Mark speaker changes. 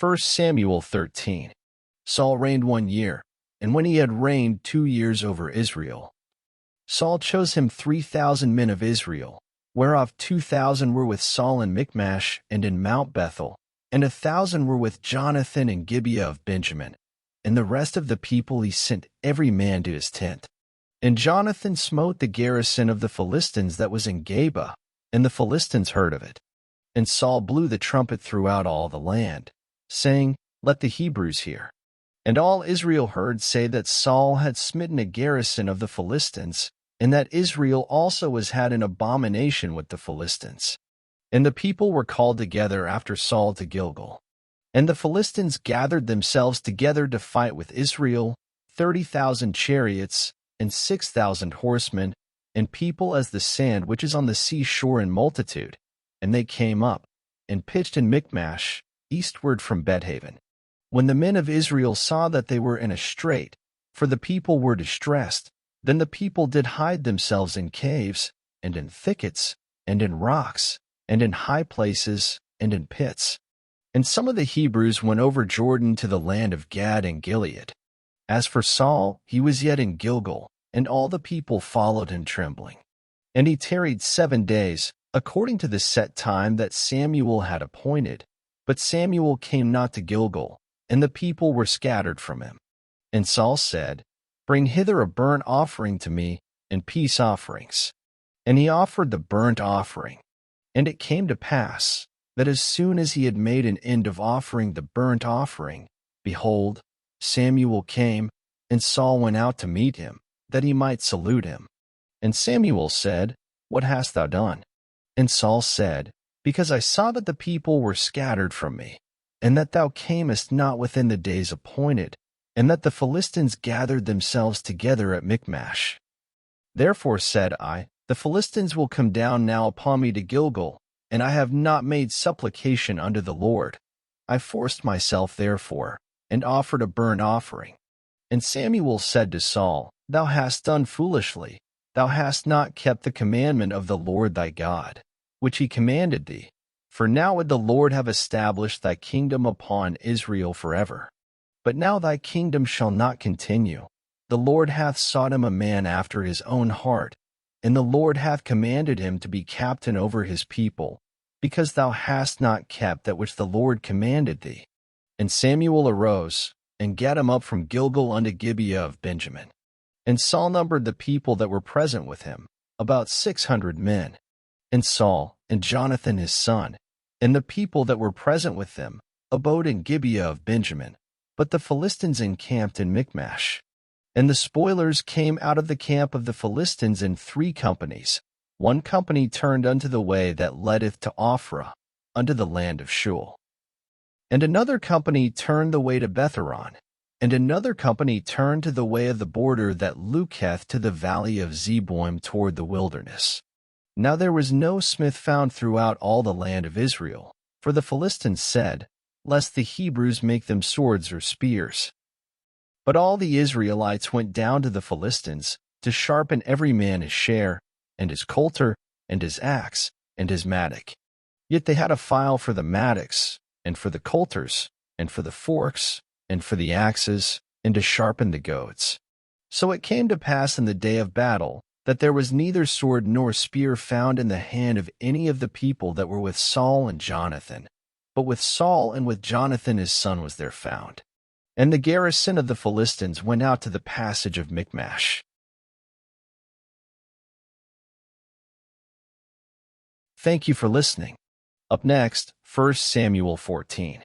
Speaker 1: 1 Samuel 13. Saul reigned 1 year, and when he had reigned 2 years over Israel, Saul chose him 3,000 men of Israel, whereof 2,000 were with Saul in Michmash and in Mount Bethel, and 1,000 were with Jonathan in Gibeah of Benjamin. And the rest of the people he sent every man to his tent. And Jonathan smote the garrison of the Philistines that was in Geba, and the Philistines heard of it. And Saul blew the trumpet throughout all the land, saying, Let the Hebrews hear. And all Israel heard say that Saul had smitten a garrison of the Philistines, and that Israel also was had an abomination with the Philistines. And the people were called together after Saul to Gilgal. And the Philistines gathered themselves together to fight with Israel, 30,000 chariots, and 6,000 horsemen, and people as the sand which is on the seashore in multitude. And they came up, and pitched in Michmash, eastward from Bethaven. When the men of Israel saw that they were in a strait, for the people were distressed, then the people did hide themselves in caves, and in thickets, and in rocks, and in high places, and in pits. And some of the Hebrews went over Jordan to the land of Gad and Gilead. As for Saul, he was yet in Gilgal, and all the people followed him trembling. And he tarried 7 days, according to the set time that Samuel had appointed. But Samuel came not to Gilgal, and the people were scattered from him. And Saul said, Bring hither a burnt offering to me, and peace offerings. And he offered the burnt offering. And it came to pass, that as soon as he had made an end of offering the burnt offering, behold, Samuel came, and Saul went out to meet him, that he might salute him. And Samuel said, What hast thou done? And Saul said, Because I saw that the people were scattered from me, and that thou camest not within the days appointed, and that the Philistines gathered themselves together at Michmash. Therefore said I, The Philistines will come down now upon me to Gilgal, and I have not made supplication unto the Lord. I forced myself therefore, and offered a burnt offering. And Samuel said to Saul, Thou hast done foolishly. Thou hast not kept the commandment of the Lord thy God, which he commanded thee. For now would the Lord have established thy kingdom upon Israel forever. But now thy kingdom shall not continue. The Lord hath sought him a man after his own heart, and the Lord hath commanded him to be captain over his people, because thou hast not kept that which the Lord commanded thee. And Samuel arose, and gat him up from Gilgal unto Gibeah of Benjamin. And Saul numbered the people that were present with him, about 600 men. And Saul, and Jonathan his son, and the people that were present with them, abode in Gibeah of Benjamin, but the Philistines encamped in Michmash. And the spoilers came out of the camp of the Philistines in 3 companies. 1 company turned unto the way that leadeth to Ophrah, unto the land of Shul. And another company turned the way to Betharon, and another company turned to the way of the border that looketh to the valley of Zeboim toward the wilderness. Now there was no smith found throughout all the land of Israel, for the Philistines said, Lest the Hebrews make them swords or spears. But all the Israelites went down to the Philistines, to sharpen every man his share, and his coulter, and his axe, and his mattock. Yet they had a file for the mattocks, and for the coulters, and for the forks, and for the axes, and to sharpen the goads. So it came to pass in the day of battle, that there was neither sword nor spear found in the hand of any of the people that were with Saul and Jonathan, but with Saul and with Jonathan his son was there found. And the garrison of the Philistines went out to the passage of Michmash. Thank you for listening. Up next, 1 Samuel 14.